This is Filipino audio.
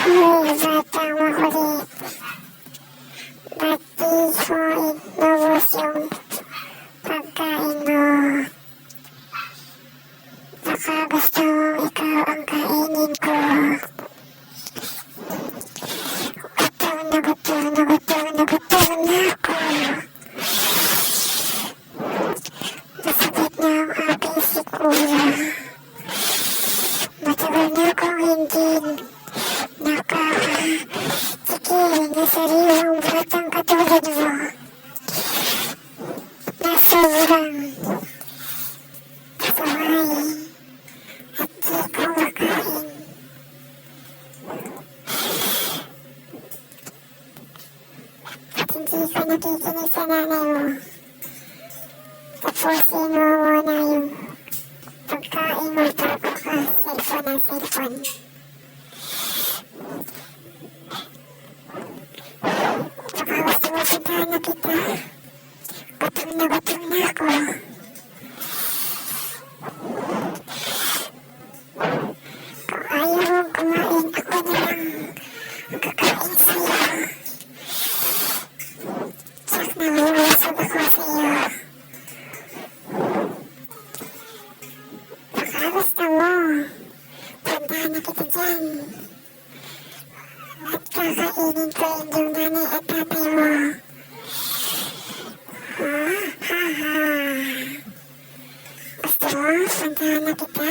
Hoy, batang makulit. Ba't di mo inubos yung pagkain mo? Baka gusto mong ikaw ang kainin ko. Gutom na gutom na gutom na gutom na ako. Masakit na ang aking sikmura. Matagal na akong hindi nakakatikim na sariwang batang katulad mo. Na sobrang samay at di ko makain. At hindi ko nakikinig sa nanay mo. Tapusin mo muna yung pagkain mo bago ka cellphone ng cellphone. Baka gusto mo puntahan na kita. Gutom na ako. Kung ayaw mong kumain, ako na lang ang kakain sa'yo. Tsak na malusog ako sa'yo. Baka gusto mo, puntahan na kita dyan. At kakainin ko yung nanay at tatay mo. Ha? Ha ha. Gusto mo, puntahan na kita?